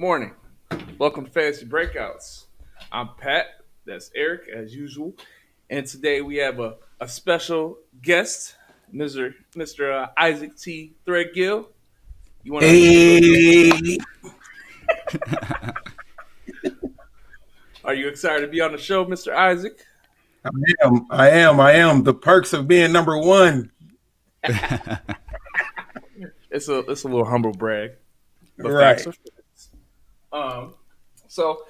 morning. Welcome to Fantasy Breakouts. I'm Pat. That's Eric, as usual. And today we have a special guest, Mr. Isaac T. Threadgill. You want to give Hey, Are you excited to be on the show, Mr. Isaac? I am. The perks of being number one. It's a little humble brag, but facts Right. are facts. Um, so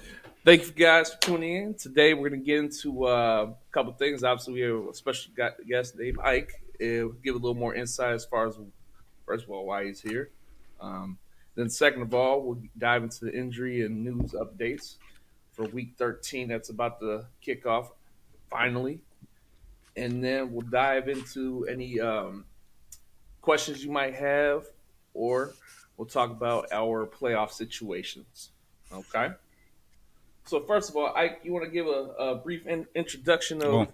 thank you guys for tuning in. Today we're going to get into a couple things. Obviously, we have a special guest named Ike. We'll give a little more insight as far as, first of all, why he's here. Then, second of all, we'll dive into the injury and news updates for Week 13 that's about to kick off finally. And then we'll dive into any questions you might have, or we'll talk about our playoff situations. Okay. So first of all, Ike, you want to give a brief introduction of? Well,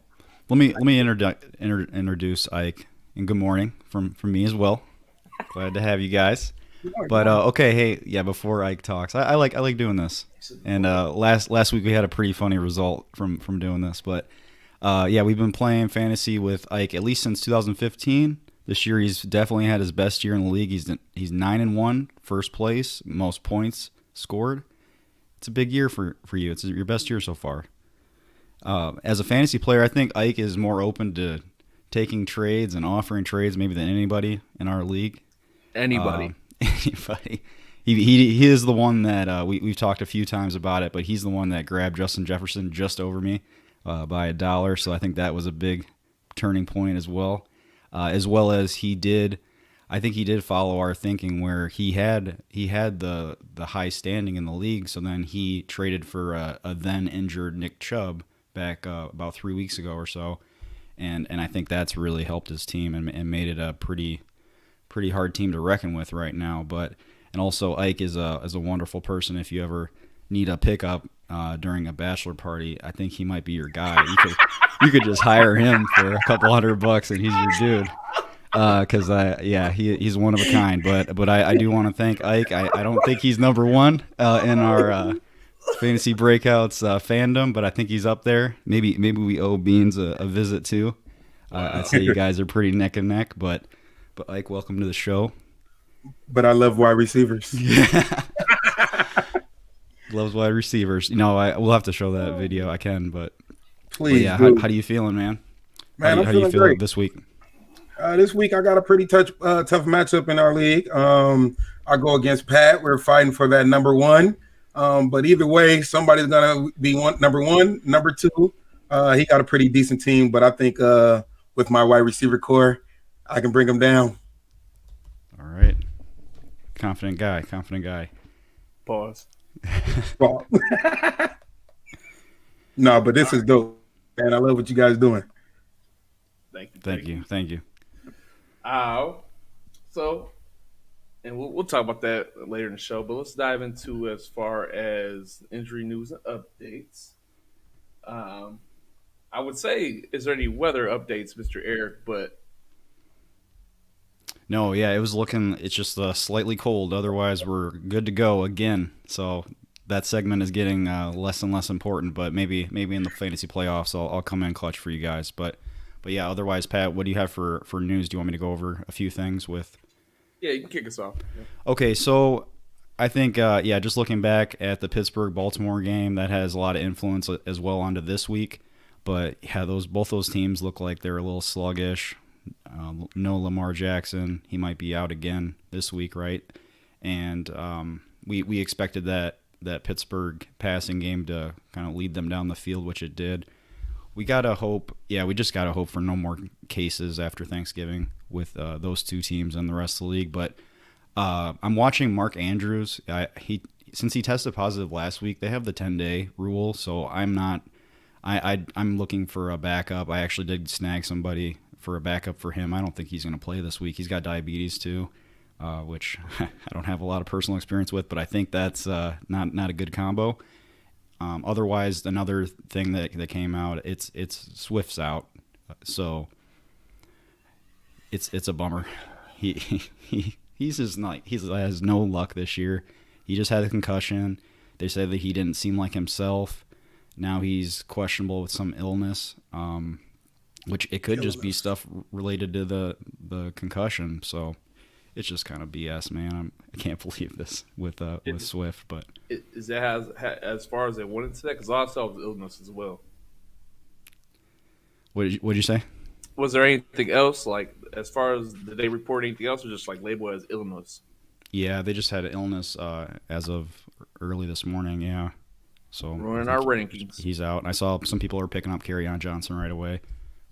let me introduce Ike, and good morning from me as well. Glad to have you guys. But okay, hey, yeah. Before Ike talks, I like doing this. And last week we had a pretty funny result from doing this. But yeah, we've been playing fantasy with Ike at least since 2015. This year he's definitely had his best year in the league. He's 9-1, first place, most points scored. It's a big year for you. It's your best year so far. As a fantasy player, I think Ike is more open to taking trades and offering trades maybe than anybody in our league. Anybody. Anybody. He is the one that we've talked a few times about it, but he's the one that grabbed Justin Jefferson just over me by $1. So I think that was a big turning point as well. As well as I think he did follow our thinking where he had the high standing in the league. So then he traded for a then injured Nick Chubb back about 3 weeks ago or so, and I think that's really helped his team and made it a pretty hard team to reckon with right now. And also Ike is a wonderful person. If you ever need a pickup during a bachelor party, I think he might be your guy. You could just hire him for a couple $100 and he's your dude. Because he's one of a kind. But I do want to thank Ike. I don't think he's number one in our fantasy breakouts fandom, but I think he's up there. Maybe we owe Beans a visit too. I'd say you guys are pretty neck and neck. But Ike, welcome to the show. But I love wide receivers. Loves wide receivers. We'll have to show that video. I can, but Please. yeah. How do you feeling, man? Man, how do you feel great. this week? This week I got a pretty tough matchup in our league. I go against Pat. We're fighting for that number one. But either way, somebody's gonna be number one, number two. He got a pretty decent team, but I think with my wide receiver core, I can bring him down. All right. Confident guy. Pause. Well, no, but this is dope, man. I love what you guys doing. Thank you. Thank you. So, and we'll talk about that later in the show, but let's dive into as far as injury news and updates. I would say, is there any weather updates, Mr. Eric? But No, yeah, it's just slightly cold. Otherwise, we're good to go again. So that segment is getting less and less important, but maybe in the fantasy playoffs, I'll come in clutch for you guys. But yeah, otherwise, Pat, what do you have for news? Do you want me to go over a few things with? yeah, you can kick us off. Yeah. Okay, so I think, just looking back at the Pittsburgh-Baltimore game, that has a lot of influence as well onto this week. But yeah, both those teams look like they're a little sluggish. No Lamar Jackson. He might be out again this week, right? And we expected that Pittsburgh passing game to kind of lead them down the field, which it did. We just gotta hope for no more cases after Thanksgiving with those two teams and the rest of the league. But I'm watching Mark Andrews. Since he tested positive last week, they have the 10-day rule, so I'm looking for a backup. I actually did snag somebody for a backup for him. I don't think he's going to play this week. He's got diabetes too, which I don't have a lot of personal experience with, but I think that's not a good combo. Otherwise, another thing that came out, it's Swift's out, so it's a bummer. He has no luck this year. He just had a concussion. They said that he didn't seem like himself. Now he's questionable with some illness, which it could just be stuff related to the concussion. So it's just kind of BS, man. I can't believe this with Swift. But Is that as far as they went into that? Because I saw the illness as well. What'd you say? Was there anything else, like, as far as, did they report anything else, or just, like, label it as illness? Yeah, they just had an illness as of early this morning, yeah. So Ruining our rankings. He's out. I saw some people are picking up Kerryon Johnson right away,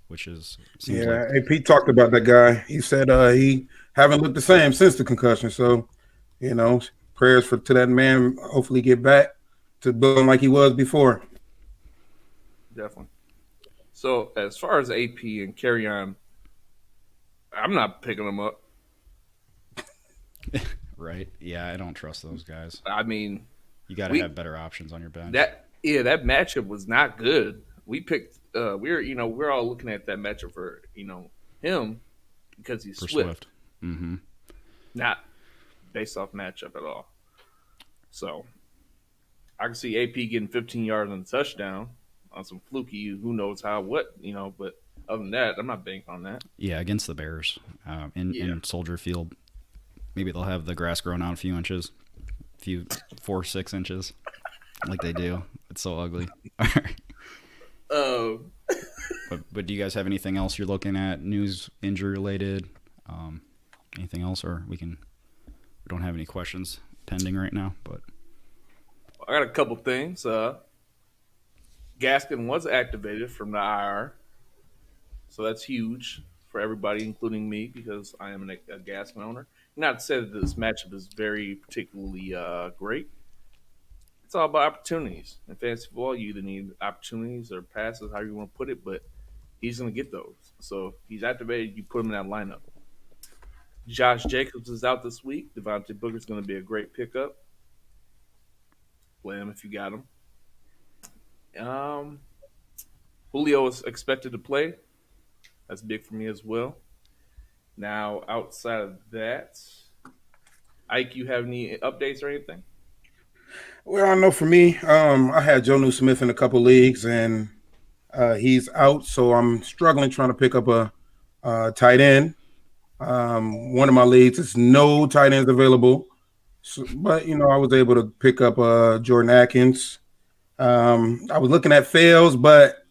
which is AP talked about that guy. He said he haven't looked the same since the concussion. So, prayers to that man. Hopefully, get back to building like he was before. Definitely. So, as far as AP and Kerryon, I'm not picking them up. Right? Yeah, I don't trust those guys. I mean, you got to have better options on your bench. That matchup was not good. We picked. We're all looking at that matchup for him because he's Swift. Mm-hmm. Not based off matchup at all. So I can see AP getting 15 yards and a touchdown on some fluky, who knows how, but other than that, I'm not banking on that. Yeah, against the Bears in Soldier Field. Maybe they'll have the grass grown out a few inches, 4-6 inches, like they do. It's so ugly. But do you guys have anything else you're looking at, news, injury related, anything else, or we don't have any questions pending right now? But I got a couple things. Gaskin was activated from the IR, so that's huge for everybody, including me, because I am a Gaskin owner. Not to say that this matchup is very particularly great. It's all about opportunities. In fantasy football, you either need opportunities or passes, however you want to put it, but he's going to get those. So if he's activated, you put him in that lineup. Josh Jacobs is out this week. Devontae Booker's going to be a great pickup. Play him if you got him. Julio is expected to play. That's big for me as well. Now, outside of that, Ike, you have any updates or anything? Well, I know for me, I had Jonnu Smith in a couple leagues, and he's out, so I'm struggling trying to pick up a tight end. One of my leagues is no tight ends available, but I was able to pick up Jordan Atkins. I was looking at fails, but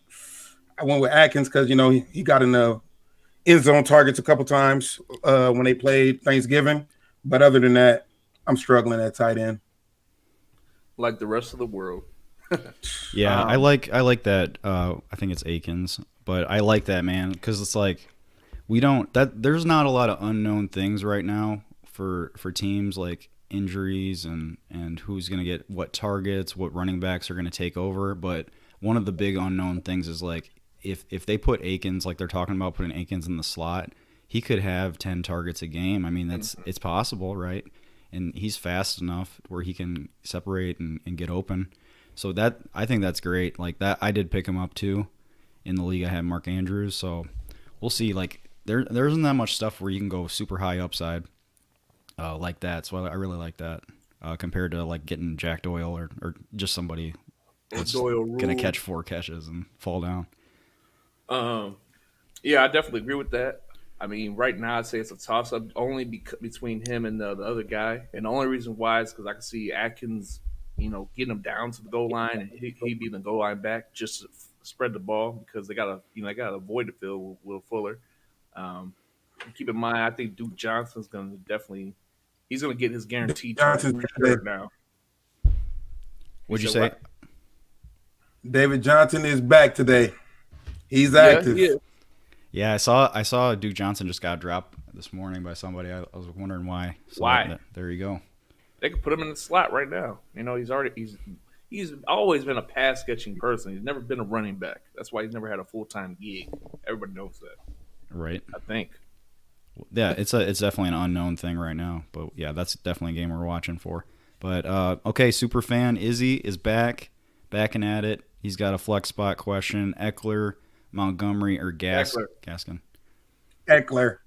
I went with Atkins because he got in the end zone targets a couple times when they played Thanksgiving. But other than that, I'm struggling at tight end. Like the rest of the world. Yeah, I like that. I think it's Akins, but I like that, man, because it's like there's not a lot of unknown things right now for teams, like injuries and who's going to get what targets, what running backs are going to take over. But one of the big unknown things is like if they put Akins, like they're talking about putting Akins in the slot, he could have 10 targets a game. I mean, it's possible, right? And he's fast enough where he can separate and get open. So that I think that's great. Like that, I did pick him up too. In the league, I had Mark Andrews. So we'll see. Like there isn't that much stuff where you can go super high upside like that. So I really like that compared to like getting Jack Doyle or just somebody that's gonna catch 4 catches and fall down. Yeah, I definitely agree with that. I mean, right now I'd say it's a toss-up only between him and the other guy. And the only reason why is because I can see Atkins, getting him down to the goal line, and he'd be the goal line back just to spread the ball because they got to avoid the field with Will Fuller. Keep in mind, I think Duke Johnson's going to definitely – he's going to get his guaranteed Johnson's now. What'd you say? What? David Johnson is back today. He's active. Yeah. Yeah, I saw Duke Johnson just got dropped this morning by somebody. I was wondering why. So why? There you go. They could put him in the slot right now. He's always been a pass catching person. He's never been a running back. That's why he's never had a full-time gig. Everybody knows that. Right. I think. Yeah, it's definitely an unknown thing right now. But yeah, that's definitely a game we're watching for. But okay, super fan Izzy is backing at it. He's got a flex spot question. Eckler, Montgomery, or Gaskin? Eckler.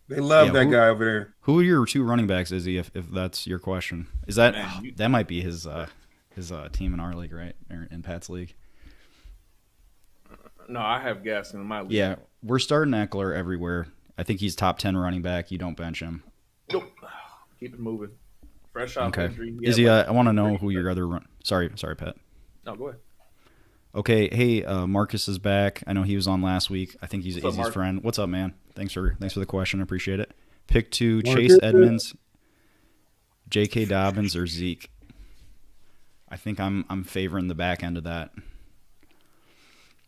They love Yeah, that guy over there. who are your two running backs, Izzy? If that's your question, is that Man, that might be his team in our league, right? Or in Pat's league. no, I have Gaskin in my league. Yeah, we're starting Eckler everywhere. I think he's top 10 running back. You don't bench him. Nope. Keep it moving. Fresh off Okay, injury. Izzy, I want to know who your other run. Sorry, Pat. No, go ahead. Okay, hey, Marcus is back. I know he was on last week. I think he's What's up, Izzy's Mark? friend. What's up, man? Thanks for the question. Appreciate it. Pick two: Marcus. Chase Edmonds, J.K. Dobbins, or Zeke. I think I'm favoring the back end of that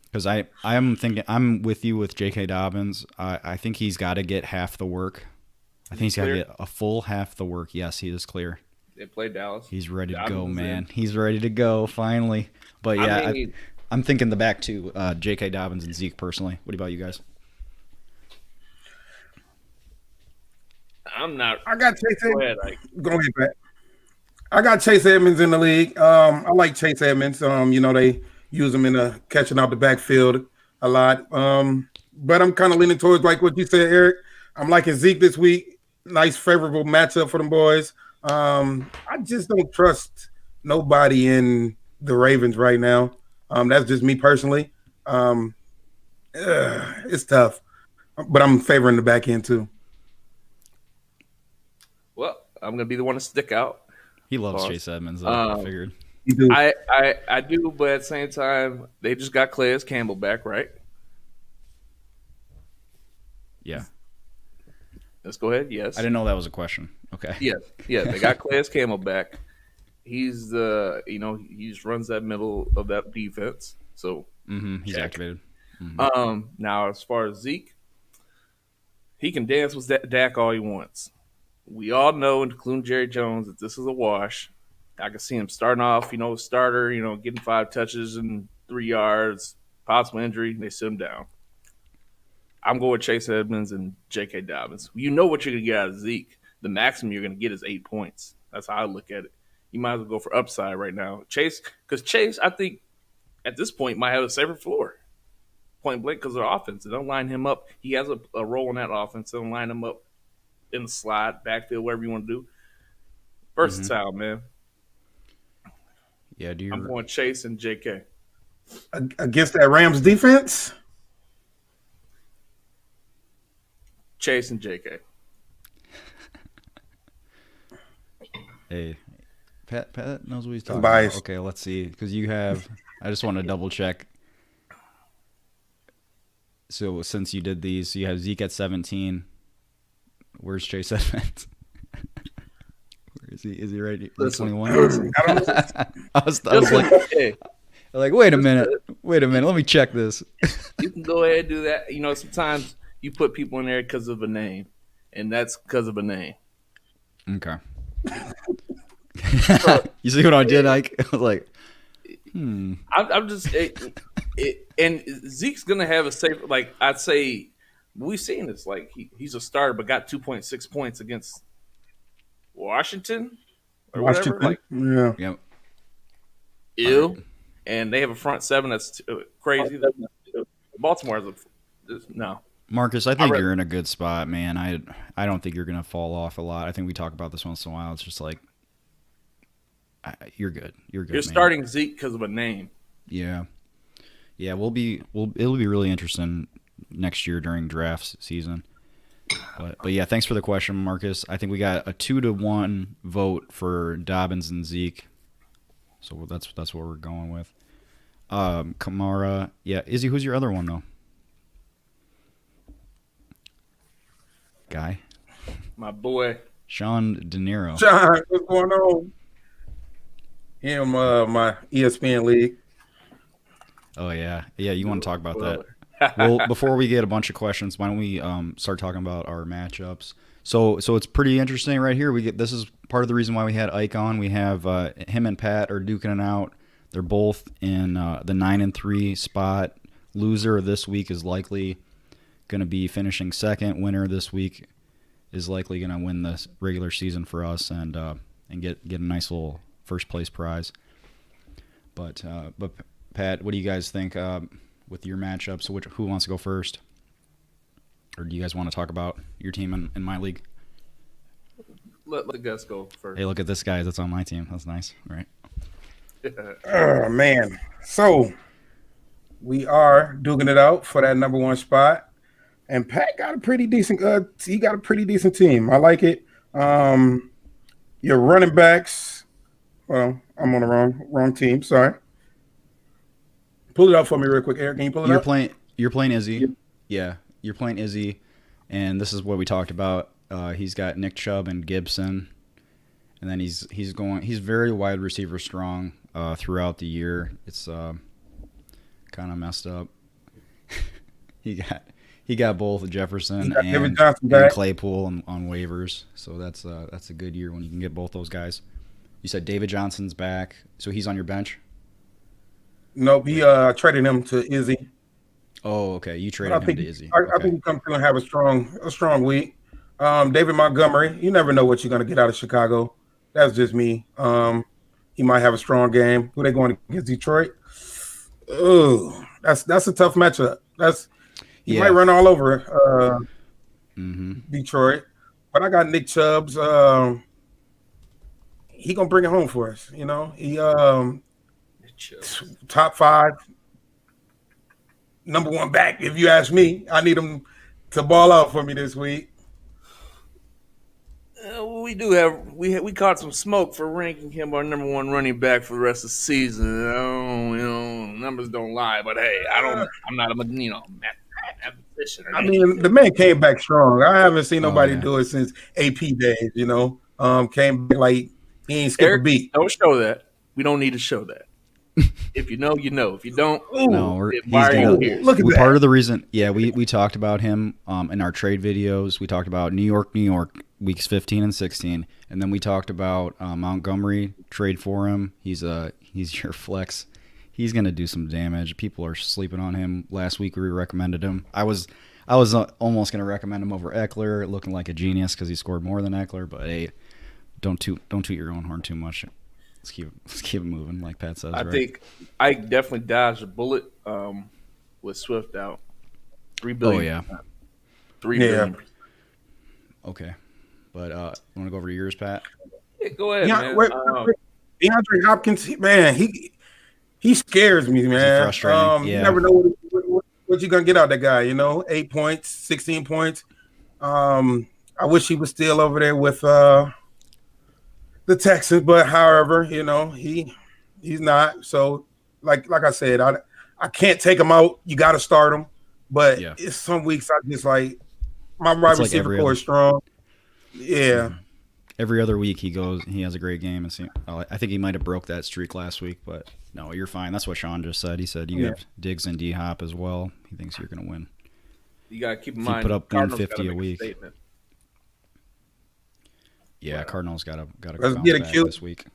because I'm thinking I'm with you with J.K. Dobbins. I think he's got to get half the work. I think he's got to get a full half the work. Yes, he is clear. They play Dallas. He's ready to Dobbins go, is man. in. He's ready to go finally. But yeah, I mean, I'm thinking the back two, J.K. Dobbins and Zeke personally. What about you guys? I'm not. I got Chase Go Edmonds. ahead, Ike. Go ahead, Pat. I got Chase Edmonds in the league. I like Chase Edmonds. They use him in the catching out the backfield a lot. But I'm kind of leaning towards like what you said, Eric. I'm liking Zeke this week. Nice favorable matchup for them boys. I just don't trust nobody in the Ravens right now. That's just me personally. It's tough, but I'm favoring the back end too. Well, I'm gonna be the one to stick out. He loves Pause. Chase Edmonds, I figured. You do. I do, but at the same time, they just got Calais Campbell back, right? Yeah. Let's go ahead. Yes. I didn't know that was a question. Okay. Yes. Yeah. They got Calais Campbell back. He's he just runs that middle of that defense. So He's check. activated. Now as far as Zeke, he can dance with Dak all he wants. We all know, including Jerry Jones, that this is a wash. I can see him starting off, starter, getting 5 touches and 3 yards, possible injury, and they sit him down. I'm going with Chase Edmonds and J.K. Dobbins. You know what you're going to get out of Zeke. The maximum you're going to get is 8 points. That's how I look at it. You might as well go for upside right now. Because Chase, I think, at this point, might have a safer floor. Point blank because of the offense. They don't line him up. He has a role in that offense. They don't line him up in the slot, backfield, whatever you want to do. Versatile, man. Yeah, I'm going Chase and JK. Against that Rams defense? Chase and JK. Hey, Pat knows what he's talking Biased. about. Okay, let's see. Because you have, I just want to double check. So since you did these, you have Zeke at 17. Where's Chase Edmonds? Where is he? Is he right? 21. I don't know. I was like, wait a minute. Let me check this. You can go ahead and do that. Sometimes you put people in there because of a name, and that's because of a name. Okay. You see what I did, Ike? I was like, I'm just and Zeke's gonna have a safe. Like I'd say, we've seen this. Like he's a starter, but got 2.6 points against Washington or whatever. Like yeah. ill, and they have a front seven that's crazy. Baltimore has no. Marcus, I think you're in a good spot, man. I don't think you're gonna fall off a lot. I think we talk about this once in a while. It's just like you're good. You're You're starting Zeke because of a name. Yeah. It'll be really interesting next year during draft season. But yeah, thanks for the question, Marcus. I think we got a 2-1 vote for Dobbins and Zeke. So that's what we're going with. Kamara, yeah. Izzy, who's your other one though? Guy? My boy. Sean De Niro. John, what's going on? Him, my ESPN league. Oh yeah. You want to talk about that? Well, before we get a bunch of questions, why don't we start talking about our matchups? So it's pretty interesting right here. This is part of the reason why we had Ike on. We have him and Pat are duking it out. They're both in the 9-3 spot. Loser this week is likely going to be finishing second. Winner this week is likely going to win the regular season for us and get a nice little first place prize. But Pat, what do you guys think with your matchup? So who wants to go first? or do you guys want to talk about your team in my league? Let the guests go first. Hey, look at this guy that's on my team. That's nice, right? Oh man. So we are duking it out for that number one spot. And Pat got a pretty decent he got a pretty decent team. I like it. Your running backs. Well, I'm on the wrong team. Sorry. Pull it up for me real quick, Eric. Can you pull it up? You're playing Izzy. Yeah, you're playing Izzy, and this is what we talked about. He's got Nick Chubb and Gibson, and then he's very wide receiver strong throughout the year. It's kind of messed up. he got both Jefferson and Claypool on waivers, so that's a good year when you can get both those guys. You said David Johnson's back, so he's on your bench? Nope, he traded him to Izzy. Oh, okay. You traded him to Izzy. I think he comes through and have a strong week. David Montgomery, you never know what you're gonna get out of Chicago. That's just me. He might have a strong game. Who they going against? Detroit? Oh, that's a tough matchup. He might run all over Detroit. But I got Nick Chubb's. He gonna bring it home for us. You know, he top 5, number 1 back. If you ask me, I need him to ball out for me this week. We caught some smoke for ranking him our number 1 running back for the rest of the season. Numbers don't lie, but hey, I'm not a mathematician. I mean, the man came back strong. I haven't seen nobody do it since AP days. Came back like he ain't skipped a beat. Don't show that. We don't need to show that. If you know, you know. If you don't, why are you here? Look at that. Part of the reason, we talked about him in our trade videos. We talked about New York, weeks 15 and 16, and then we talked about Montgomery, trade for him. He's your flex. He's gonna do some damage. People are sleeping on him. Last week we recommended him. I was almost gonna recommend him over Eckler, looking like a genius because he scored more than Eckler. But hey, don't toot your own horn too much. Let's keep it moving, like Pat says. I think I definitely dodged a bullet with Swift out. $3 billion. Oh yeah, $3 billion. Okay, but you want to go over yours, Pat? Yeah, go ahead, man. DeAndre Hopkins, man, he scares me, man. Frustrating. You never know what you're gonna get out of that guy. 8 points, 16 points. I wish he was still over there with the Texans, but however, he's not. So, like I said, I can't take him out. You got to start him. But it's some weeks I just like my wide receiver core is strong. Yeah. Every other week he has a great game. I think he might have broke that streak last week, but no, you're fine. That's what Sean just said. He said you have Diggs and D-Hop as well. He thinks you're going to win. You got to keep in mind. You put up 150 a week. Yeah, Cardinals got to bounce back this week.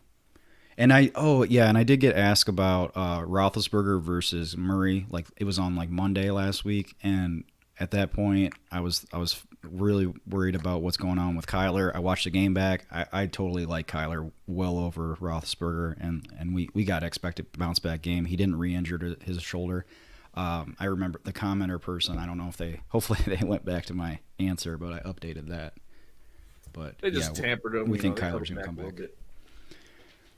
And I did get asked about Roethlisberger versus Murray. Like it was on like Monday last week, and at that point, I was really worried about what's going on with Kyler. I watched the game back. I totally like Kyler well over Roethlisberger, and we got expected bounce back game. He didn't re-injure his shoulder. I remember the commenter person. I don't know if hopefully they went back to my answer, but I updated that. But they just tampered him. We think Kyler's gonna come back.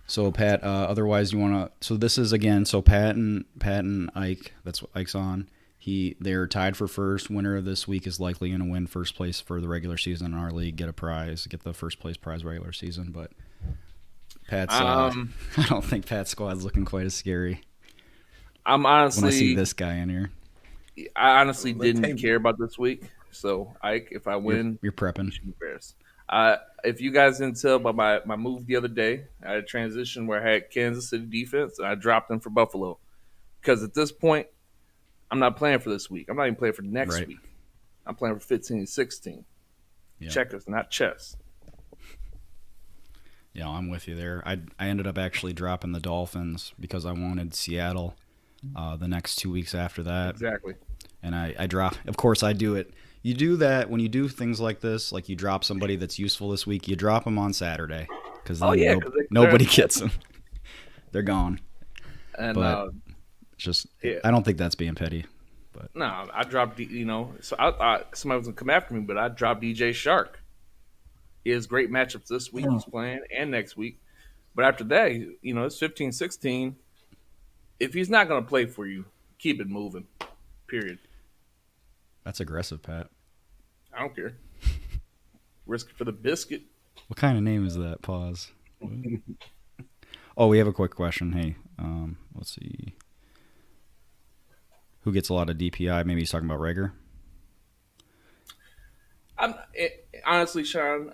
So Pat, otherwise you want to? So this is again. So Pat and Ike. That's what Ike's on. They're tied for first. Winner of this week is likely going to win first place for the regular season in our league. Get the first place prize regular season. But Pat's. I don't think Pat's squad's looking quite as scary. When I see this guy in here. I honestly didn't care about this week. So Ike, if I win, you're prepping. If you guys didn't tell by my move the other day, I had a transition where I had Kansas City defense and I dropped them for Buffalo. Because at this point, I'm not playing for this week. I'm not even playing for next week. I'm playing for 15 and 16. Yeah. Checkers, not chess. Yeah, I'm with you there. I ended up actually dropping the Dolphins because I wanted Seattle the next 2 weeks after that. Exactly. And I drop. Of course, I do it. You do that when you do things like this, like you drop somebody that's useful this week, you drop them on Saturday because nobody gets them. They're gone. And but I don't think that's being petty. But No, I dropped, so I thought somebody was going to come after me, but I dropped DJ Shark. He has great matchups this week. He's playing and next week. But after that, it's 15-16. If he's not going to play for you, keep it moving, period. that's aggressive, Pat. I don't care. Risk it for the biscuit. What kind of name is that? Pause. Oh, we have a quick question. Hey, let's see. Who gets a lot of DPI? Maybe he's talking about Rager. Honestly, Sean,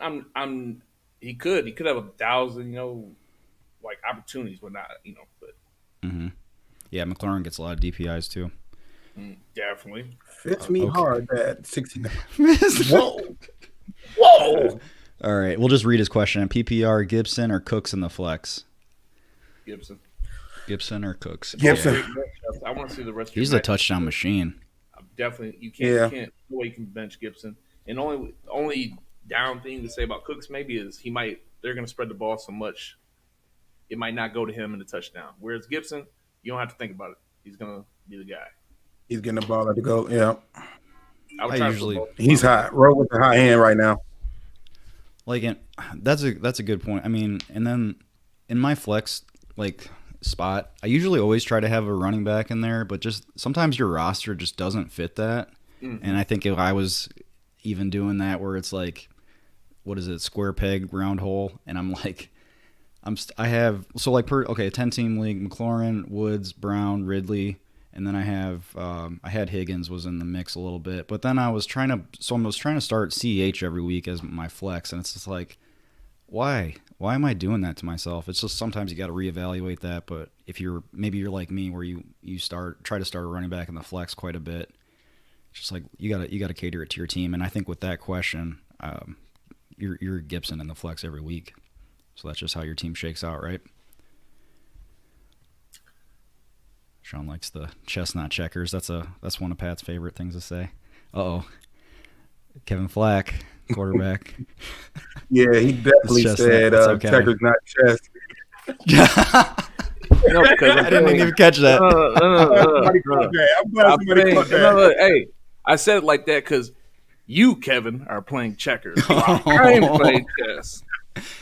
he could have 1,000, like opportunities, but not, but Yeah, McLaurin gets a lot of DPIs too. definitely. Fits me Okay. hard at 69. Whoa. All right, we'll just read his question. PPR, Gibson or Cooks in the flex? Gibson or Cooks? Gibson. Yeah. I want to see the rest. He's of your the touchdown machine. Definitely, you can't. No way you can bench Gibson. And only down thing to say about Cooks maybe is they're going to spread the ball so much, it might not go to him in the touchdown. Whereas Gibson, you don't have to think about it. He's going to be the guy. He's getting the ball at the goal. Yeah. I I try usually- football. He's hot. Roll with the high hand right now. Like, that's a good point. I mean, and then in my flex spot, I usually always try to have a running back in there, but just sometimes your roster just doesn't fit that. Mm-hmm. And I think if I was even doing that, where it's like, what is it, square peg, round hole, and I'm like, I have a 10-team league: McLaurin, Woods, Brown, Ridley, and then I had Higgins was in the mix a little bit, but then I was trying to start CH every week as my flex, and it's just like, why am I doing that to myself? It's just sometimes you got to reevaluate that. But if you're like me, where you try to start a running back in the flex quite a bit, it's just like you got to cater it to your team. And I think with that question, you're Gibson in the flex every week, so that's just how your team shakes out, right? Sean likes the chestnut checkers. That's one of Pat's favorite things to say. Uh-oh. Kevin Flack, quarterback. Yeah, he definitely It's said chestnut. It's okay. checkers, not chess. No, because I didn't even catch that. Somebody caught that. I'm glad somebody caught that. Hey, I said it like that because you, Kevin, are playing checkers. I'm playing chess.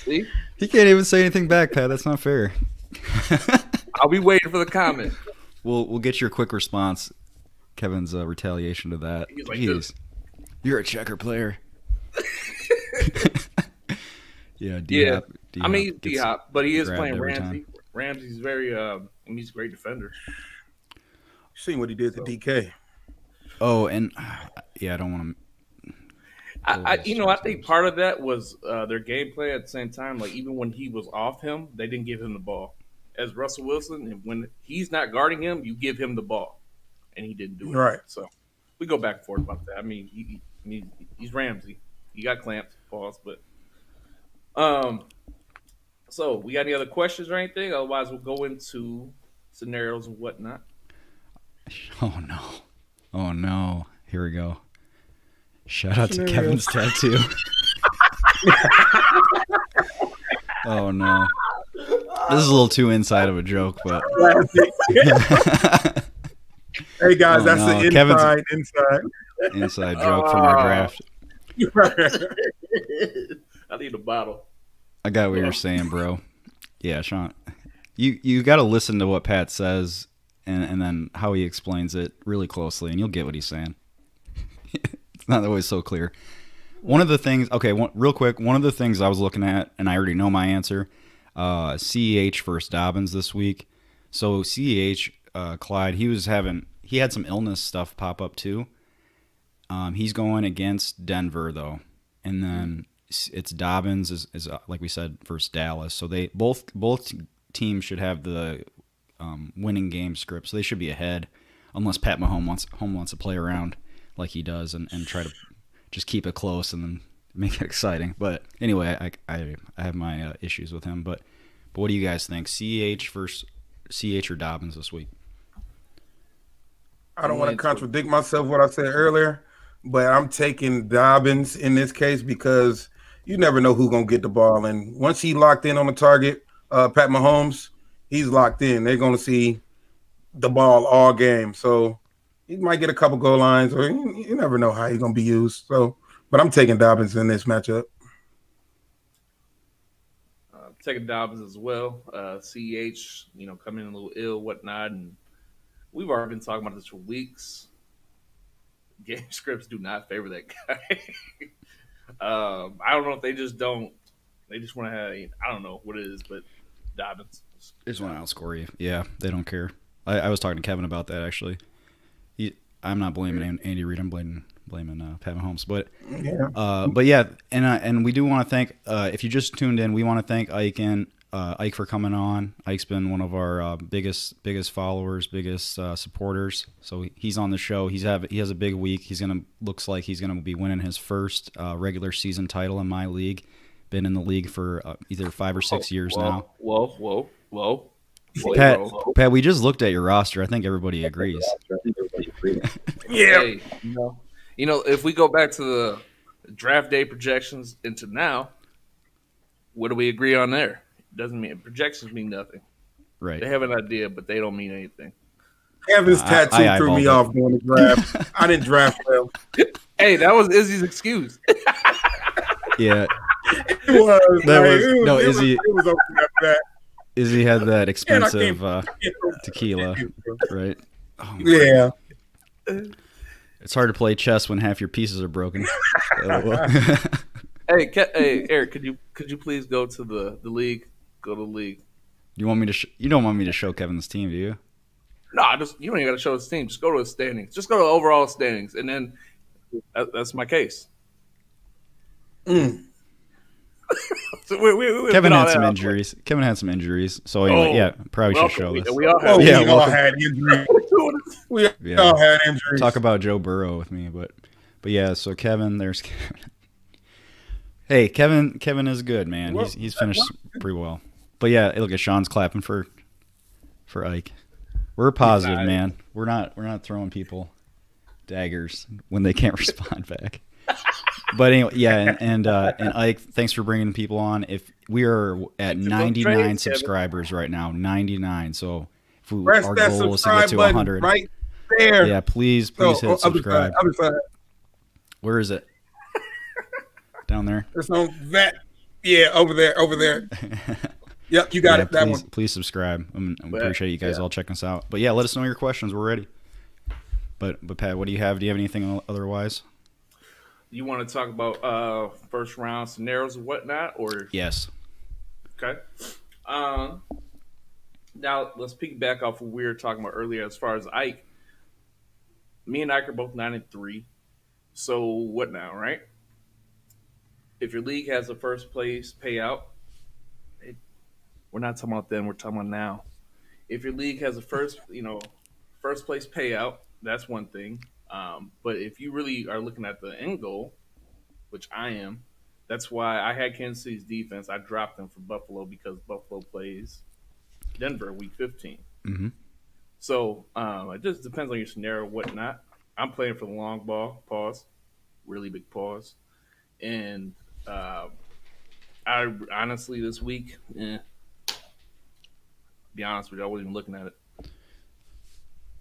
See? He can't even say anything back, Pat. That's not fair. I'll be waiting for the comment. We'll get your quick response. Kevin's retaliation to that. He's like Jeez, this. you're a checker player. Yeah, Yeah. D-Hop I mean, he's gets D-Hop, but he is grabbed playing every Ramsey. time. Ramsey's very, he's a great defender. You seen what he did to DK? Oh, and yeah, I don't want to. I think part of that was their game plan at the same time. Like, even when he was off him, they didn't give him the ball. As Russell Wilson, and when he's not guarding him, you give him the ball. And he didn't do it. Right. So we go back and forth about that. I mean, he's Ramsey. He got clamped, pause, but so we got any other questions or anything? Otherwise, we'll go into scenarios and whatnot. Oh no! Here we go. Shout out to Kevin's tattoo. Oh no! This is a little too inside of a joke, but Hey guys, Oh, that's no. the Kevin's- inside. inside joke from our draft. I need a bottle. I got what you're saying, bro. Yeah, Sean, you got to listen to what Pat says and then how he explains it really closely, and you'll get what he's saying. It's not always so clear. One of the things, real quick, one of the things I was looking at, and I already know my answer, CEH versus Dobbins this week. So CEH, Clyde, he had some illness stuff pop up too. He's going against Denver though, and then it's Dobbins is like we said versus Dallas. So they both teams should have the winning game script, so they should be ahead, unless Pat Mahomes wants to play around like he does and try to just keep it close and then make it exciting. But anyway, I have my issues with him. But what do you guys think? CH or Dobbins this week? I don't want to contradict myself what I said earlier, but I'm taking Dobbins in this case because you never know who's going to get the ball. And once he locked in on the target, Pat Mahomes, he's locked in. They're going to see the ball all game. So He might get a couple goal lines, or you never know how he's going to be used. So, but I'm taking Dobbins in this matchup. Taking Dobbins as well. CH, coming in a little ill, whatnot, and we've already been talking about this for weeks. Game scripts do not favor that guy. I don't know if they just don't. They just want to have. I don't know what it is, but Dobbins. They just want to outscore you. Yeah, they don't care. I was talking to Kevin about that actually. I'm not blaming Andy Reid. I'm blaming Pat Mahomes. But yeah, and we do want to thank. If you just tuned in, we want to thank Ike for coming on. Ike's been one of our biggest followers, biggest supporters. So he's on the show. He has a big week. Looks like he's gonna be winning his first regular season title in my league. Been in the league for either 5 or 6 years now. Whoa. Pat, we just looked at your roster. I think everybody agrees. Yeah. Hey, if we go back to the draft day projections into now, what do we agree on there? Doesn't mean projections mean nothing. Right. They have an idea, but they don't mean anything. Kevin's tattoo threw me off during the draft. I didn't draft well. Hey, that was Izzy's excuse. Yeah. It was Izzy. It was open after that. Izzy had that expensive tequila, right? Oh, yeah. It's hard to play chess when half your pieces are broken. Hey, Eric, could you please go to the league? Go to the league. You want me to? You don't want me to show Kevin's team, do you? No, you don't even got to show his team. Just go to the standings. Just go to the overall standings, and then that's my case. So Kevin had some injuries. Kevin had some injuries, so anyway, probably should show this. We all had injuries. We all had injuries. Talk about Joe Burrow with me, but yeah. So Kevin, there's Kevin. Hey, Kevin is good, man. He's finished pretty well. But yeah, look at Sean's clapping for Ike. We're positive, man. We're not throwing people daggers when they can't respond back. But anyway, yeah, and Ike, thanks for bringing people on. If we are at 99 subscribers right now, 99. So if our goal is to get to 100, right there. Yeah, please hit subscribe. Other side. Where is it? Down there. It's on that. Yeah, over there. Yep, you got it. That one. Please subscribe. I appreciate you guys all checking us out. But yeah, let us know your questions. We're ready. But Pat, what do you have? Do you have anything otherwise? You want to talk about first round scenarios and whatnot, or yes? Okay. Now let's piggyback off what we were talking about earlier as far as Ike. Me and Ike are both 9-3. So what now, right? If your league has a first place payout, we're not talking about then. We're talking about now. If your league has a first place payout, that's one thing. But if you really are looking at the end goal, which I am, that's why I had Kansas City's defense. I dropped them for Buffalo because Buffalo plays Denver week 15. Mm-hmm. So it just depends on your scenario, whatnot. I'm playing for the long ball. Pause. Really big pause. And I honestly this week, be honest with you, I wasn't even looking at it.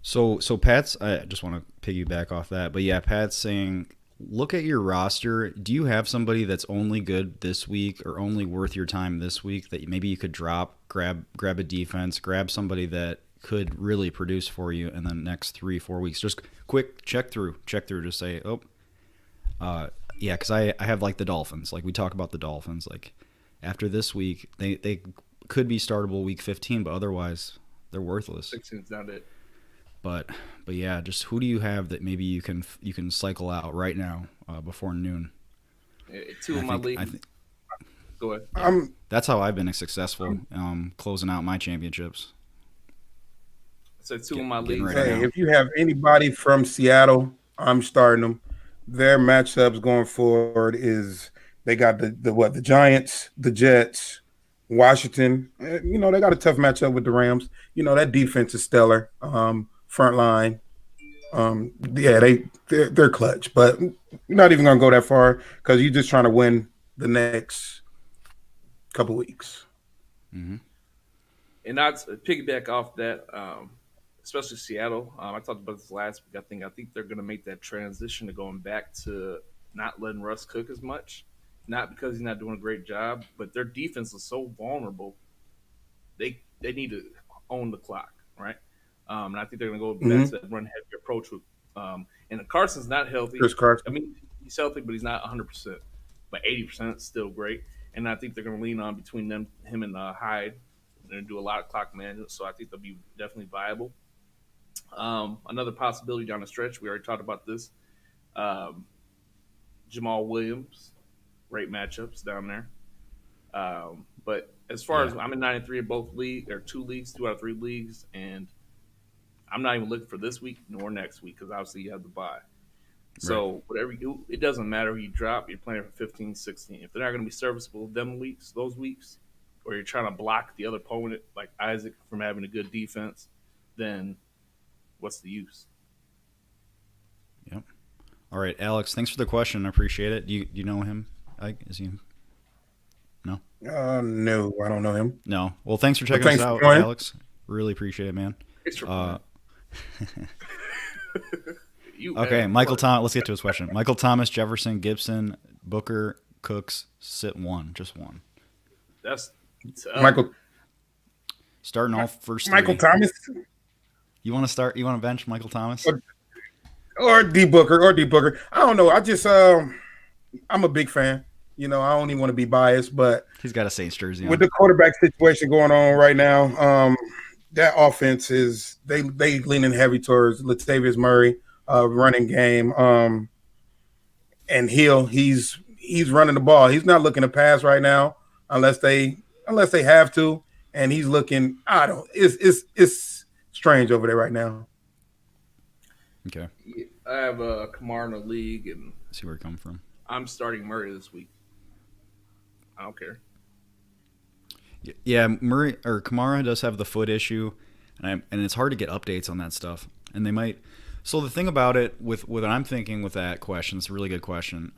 So Pat's, I just want to piggyback off that, but yeah, Pat's saying, look at your roster. Do you have somebody that's only good this week or only worth your time this week that maybe you could drop, grab a defense, grab somebody that could really produce for you in the next 3-4 weeks? Just quick check through, just say, yeah, because I have like the Dolphins. Like we talk about the Dolphins. Like after this week, they could be startable week 15, but otherwise they're worthless. 16's not it. But yeah, just who do you have that maybe you can cycle out right now before noon? Two of my league. Go ahead. Yeah. That's how I've been successful closing out my championships. So two of my leagues. Hey, if you have anybody from Seattle, I'm starting them. Their matchups going forward is they got the Giants, the Jets, Washington. They got a tough matchup with the Rams. That defense is stellar. Front line. They're clutch, but you're not even gonna go that far because you're just trying to win the next couple weeks. Mm-hmm. And not piggyback off that. especially Seattle. I talked about this last week. I think they're going to make that transition to going back to not letting Russ cook as much. Not because he's not doing a great job, but their defense is so vulnerable. They need to own the clock, right? And I think they're going to go back Mm-hmm. to that run heavy approach with. And Carson's not healthy. Chris Carson. I mean, he's healthy, but he's not 100%. But 80% is still great. And I think they're going to lean on between him and Hyde. They're going to do a lot of clock management, so I think they'll be definitely viable. Another possibility down the stretch, we already talked about this. Um, Jamal Williams, great matchups down there. But as far as I'm in 9-3 in both leagues, or 2 leagues, 2 out of 3 leagues, and I'm not even looking for this week nor next week because obviously you have the bye. So whatever you do, it doesn't matter who you drop. You're playing for 15, 16. If they're not going to be serviceable those weeks, or you're trying to block the other opponent like Isaac from having a good defense, then what's the use? Yep. All right, Alex. Thanks for the question. I appreciate it. You know him? Is he? No. No, I don't know him. No. Well, thanks for checking Thanks us for out, joining. Alex. Really appreciate it, man. Thanks for Okay, Michael Thomas. Let's get to his question. Michael Thomas, Jefferson, Gibson, Booker, Cooks, sit one, just one. That's Michael Starting off first. Michael three. Thomas You want to start? You want to bench Michael Thomas? or D Booker. I don't know. I just I'm a big fan. I don't even want to be biased, but He's got a Saints jersey on. with the quarterback situation going on right now, that offense is they leaning heavy towards Latavius Murray, running game. And he's running the ball. He's not looking to pass right now unless they have to. And he's looking. It's strange over there right now. Okay. I have a Kamara in the league, and See where it come from. I'm starting Murray this week. I don't care. Yeah, Murray or Kamara does have the foot issue, and it's hard to get updates on that stuff. And they might. So the thing about it, with what I'm thinking with that question, it's a really good question.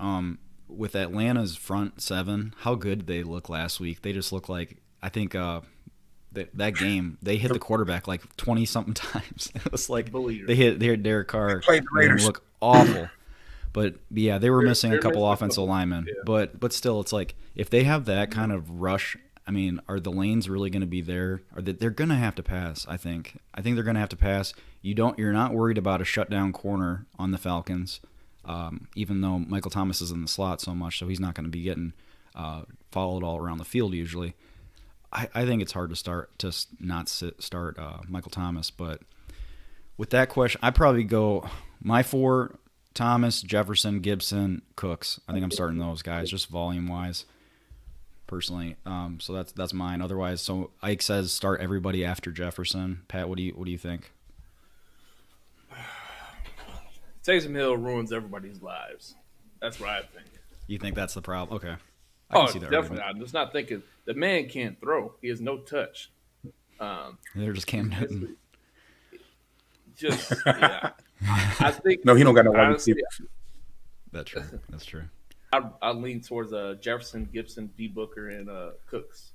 With Atlanta's front seven, how good did they look last week? They just look like, I think that game they hit the quarterback like 20 something times. It was like they hit Derek Carr. Played the Raiders. Look awful. But yeah, they were missing a they're couple missing a offensive couple. linemen. Yeah. But still, it's like if they have that kind of rush, I mean, are the lanes really going to be there? They're going to have to pass? I think they're going to have to pass. You're not worried about a shutdown corner on the Falcons, even though Michael Thomas is in the slot so much, so he's not going to be getting followed all around the field usually. I think it's hard to start Michael Thomas, but with that question, I'd probably go my 4: Thomas, Jefferson, Gibson, Cooks. I think I'm starting those guys just volume wise, personally. So that's mine. Otherwise, so Ike says start everybody after Jefferson. Pat, what do you think? Taysom Hill ruins everybody's lives. That's what I think. You think that's the problem? Okay. I can see that definitely. argument. I'm just not thinking the man can't throw. He has no touch. They're just Cam Newton. Yeah. I think No, he don't got no wide honestly, receivers. That's true. I lean towards Jefferson, Gibson, D Booker, and Cooks.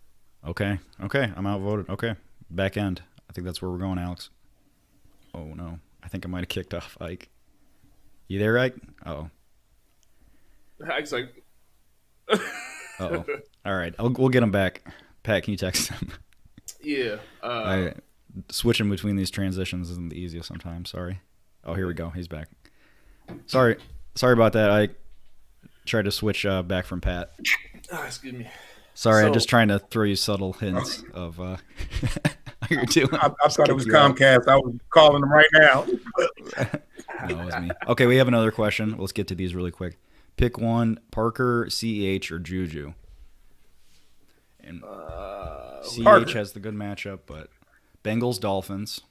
Okay. I'm outvoted. Okay. Back end. I think that's where we're going, Alex. Oh no. I think I might have kicked off Ike. You there, Ike? Oh. Ike's like, Oh. All right. We'll get him back. Pat, can you text him? yeah. Switching between these transitions isn't the easiest sometimes. Sorry. Oh, here we go. He's back. Sorry about that. I tried to switch back from Pat. Excuse me. Sorry, So- I'm just trying to throw you subtle hints of how you're doing. I thought it was Kick you out. Comcast. I was calling them right now. No, it was me. Okay, we have another question. Let's get to these really quick. Pick one: Parker, CH, or Juju. And CH Parker. has the good matchup, but Bengals, Dolphins.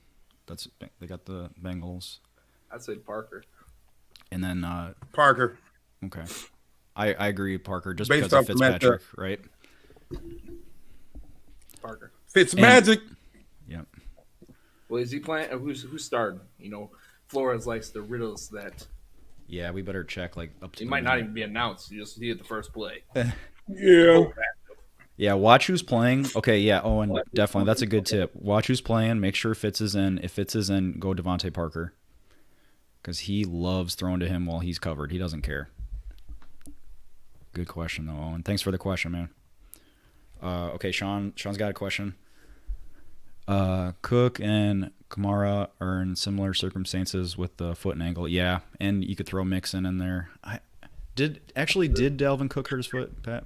They got the Bengals, I'd say Parker. and then Parker. okay, I agree, Parker, just Based because of off the matchup. Fitzpatrick, right? Parker. Fitz magic. Yep. Well, is he playing? Who's starting? Flores likes to riddle us that Yeah, we better check like up to. he the might not minute. even be announced. You just see it the first play. Yeah. Yeah, watch who's playing. Okay, yeah, Owen, definitely. That's a good tip. Watch who's playing. Make sure Fitz is in. If Fitz is in, go Devontae Parker. Because he loves throwing to him while he's covered. He doesn't care. Good question, though, Owen. Thanks for the question, man. Okay, Sean's got a question. Cook and Kamara are in similar circumstances with the foot and ankle. Yeah, and you could throw Mixon in there. Did Dalvin Cook hurt his foot, Pat?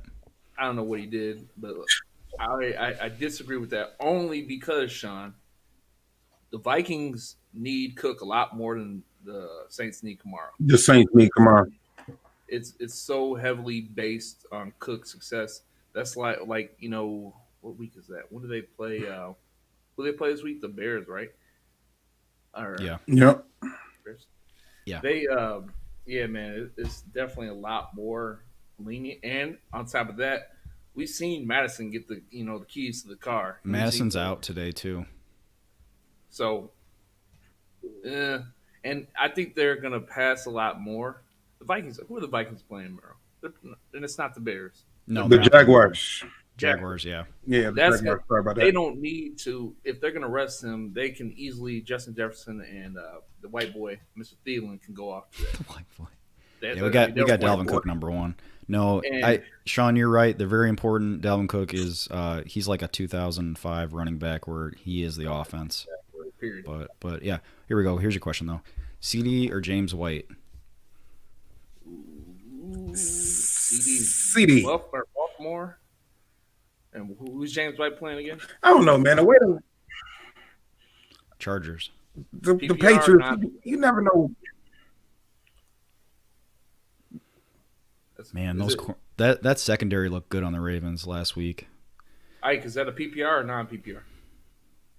I don't know what he did, but I disagree with that only because, Sean, the Vikings need Cook a lot more than the Saints need Kamara. The Saints need Kamara. It's so heavily based on Cook's success. That's like what week is that? When do they play? Who they play this week? The Bears, right? Or, Yeah. Yep. Bears? Yeah. They yeah, man, it's definitely a lot more lenient. And on top of that, we've seen Madison get the keys to the car. Madison's out today too. So, and I think they're gonna pass a lot more. The Vikings. Who are the Vikings playing, bro? And it's not the Bears. No, The Jaguars. Jaguars, yeah. Yeah, That's Jaguars. Sorry about they that. don't need to. If they're gonna rest him, they can easily. Justin Jefferson and the white boy, Mr. Thielen, can go off to that. The white boy. That- Yeah, we got they're white Dalvin boy. Cook number one. No, And- Sean, you're right. They're very important. Dalvin Cook is he's like a 2005 running back where he is the offense. Period. But yeah, here we go. Here's your question though: CD or James White? CD. Baltimore. And who's James White playing again? I don't know, man. The way Chargers. the PPR, Patriots, not- you never know. Man, Is that secondary looked good on the Ravens last week. Ike, is that a PPR or non PPR?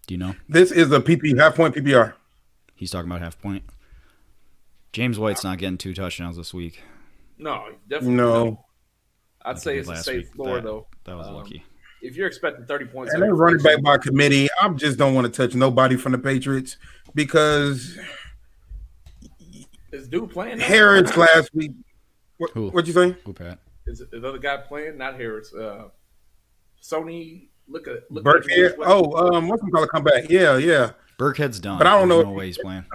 Do you know? This is a half point PPR. He's talking about half point. James White's not getting 2 touchdowns this week. No, definitely No. I'd Like say he it's did a last safe week. floor, though. That was lucky. If you're expecting 30 points, And they're running back by committee. I just don't want to touch nobody from the Patriots because is dude playing? now? Harris last week. Who? What'd you say? Who, Pat? Is the other guy playing? Not Harris. Sony. Look Burkhead. What's him call a comeback? Yeah. Burkhead's done. But I don't There's know no if- way he's playing.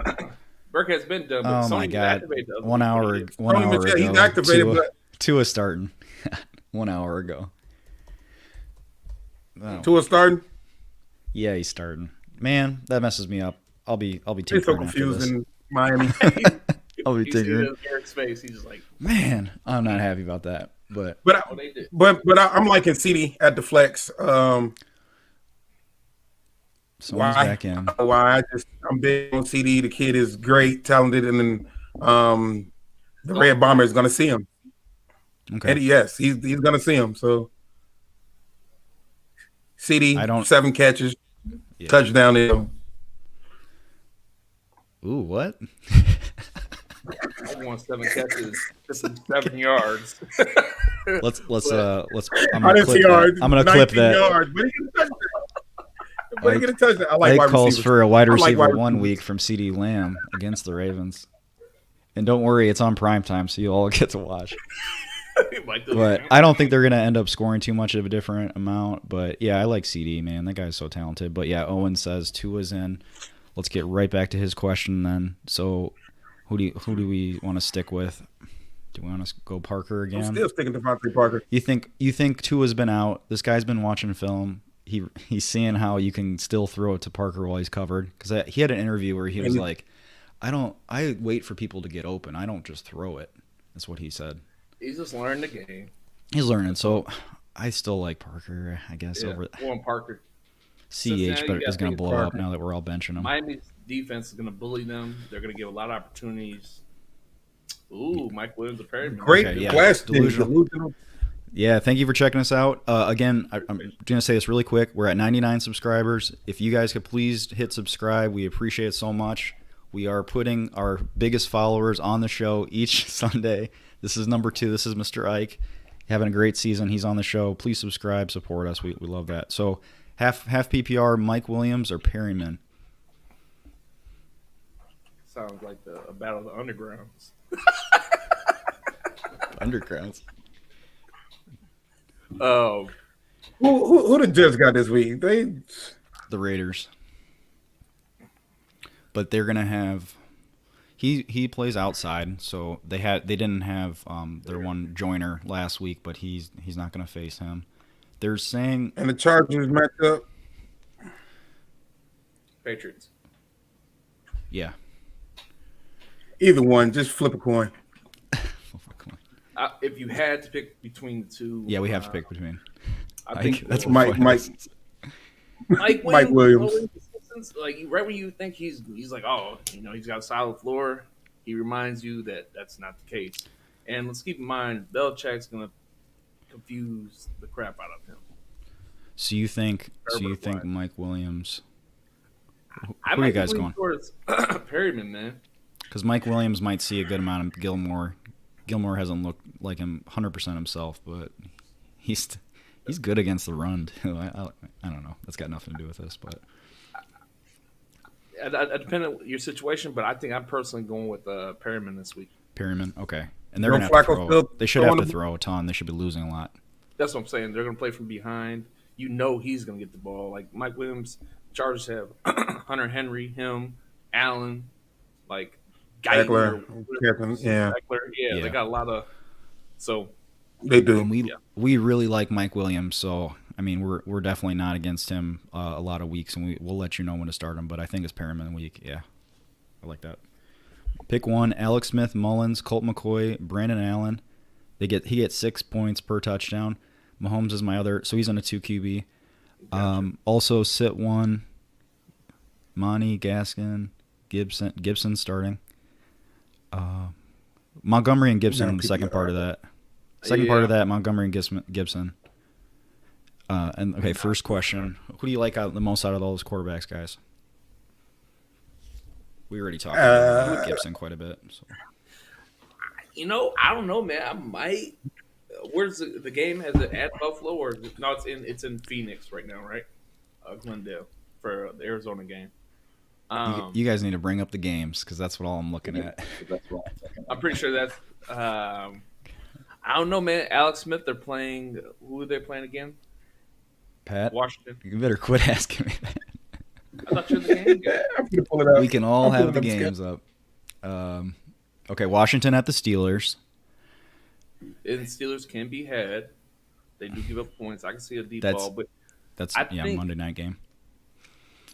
Burkhead's been done. But Oh my Sony God! activated the other 1 hour, week. 1 hour ago. He's activated, but Tua starting. 1 hour ago. Oh. Tua starting. Yeah, he's starting. Man, that messes me up. I'll be He's so tinkering after confused this. in Miami. I'll be You see tinkering. Eric's face. He's just like, Man, I'm not happy about that. But But oh, they did. I'm liking CD at the flex. Sony's Why? back in. I'm big on CD. The kid is great, talented, and then the Red Bomber is going to see him. Okay. And yes, he's going to see him. So CD, I don't- 7 catches, Yeah. touchdown. In. Ooh, what? I want 7 catches, 7 yards. Let's. I'm I gonna didn't see clip that. yards. I'm gonna clip 19 that. Yards, but he get a touchdown. But he get a touchdown. I like Ike wide calls receivers. for a wide I like receiver wide 1 receivers. week from CD Lamb against the Ravens. And don't worry, it's on prime time, so you all get to watch. But I don't think they're going to end up scoring too much of a different amount. But, yeah, I like CD, man. That guy's so talented. But, yeah, Owen says Tua's in. Let's get right back to his question then. So, who do we want to stick with? Do we want to go Parker again? I'm still sticking to Devontae Parker. You think Tua's been out? This guy's been watching film. He's seeing how you can still throw it to Parker while he's covered. Because he had an interview where he was like, I wait for people to get open. I don't just throw it. That's what he said. He's just learning the game. He's learning. So I still like Parker, I guess. Yeah, Over going Parker. CEH, but is going to blow up Parker. now that we're all benching him. Miami's defense is going to bully them. They're going to give a lot of opportunities. Ooh, Mike Williams, a Perryman. Great Okay, yeah. question. Delusional. Yeah, thank you for checking us out. Again, I'm going to say this really quick. We're at 99 subscribers. If you guys could please hit subscribe, we appreciate it so much. We are putting our biggest followers on the show each Sunday. This is number 2. This is Mr. Ike. Having a great season. He's on the show. Please subscribe, support us. We love that. So half PPR, Mike Williams or Perryman? Sounds like a battle of the undergrounds. Undergrounds. Oh, Who the Jets got this week? They The Raiders. But they're gonna have. He plays outside, so they didn't have their one joiner last week, but he's not gonna face him. They're saying and the Chargers match up. Patriots. yeah. Either one, just flip a coin. If you had to pick between the two, Yeah, we have to pick between. I think that's Mike Mike Williams. Like right when you think he's like, oh, he's got a solid floor, he reminds you that that's not the case. And let's keep in mind, Belichick's gonna confuse the crap out of him. So you think Mike Williams? I Who are you guys going? Towards Perryman, man. Because Mike Williams might see a good amount of Gilmore. Gilmore hasn't looked like him 100% himself, but he's good against the run too. I don't know. That's got nothing to do with this, but It depends on your situation, but I think I'm personally going with Perryman this week. Perryman, okay. And they're Joe going to have to Flacco throw. still They should have throwing to the- throw a ton. They should be losing a lot. That's what I'm saying. They're going to play from behind. He's going to get the ball. Like Mike Williams, Chargers have Hunter Henry, him, Allen, like Eckler, Guyton, yeah. Yeah, they got a lot of. So They do. And we really like Mike Williams, so I mean we're definitely not against him a lot of weeks, and we'll let you know when to start him. But I think it's Perriman week. Yeah, I like that. Pick one: Alex Smith, Mullins, Colt McCoy, Brandon Allen. He gets 6 points per touchdown. Mahomes is my other, so he's on a 2 QB. Gotcha. Also sit one. Monty, Gaskin, Gibson starting. Montgomery and Gibson in the second part of that. Second part of that, Montgomery and Gibson. And okay, first question: who do you like the most out of all those quarterbacks, guys? We already talked about Gibson quite a bit. So. I don't know, man. I might. Where's the game? Has it at Buffalo or no? It's in Phoenix right now, right? Glendale for the Arizona game. You guys need to bring up the games because that's what all I'm looking at. I'm pretty sure that's. I don't know, man. Alex Smith. They're playing. Who are they playing again? Pat, Washington. You better quit asking me that. I thought you had the game. I'm gonna pull it up. We can all I'm have pulling the up games up. Okay, Washington at the Steelers. And Steelers can be had. They do give up points. I can see a deep That's- ball, but That's I think- Monday night game.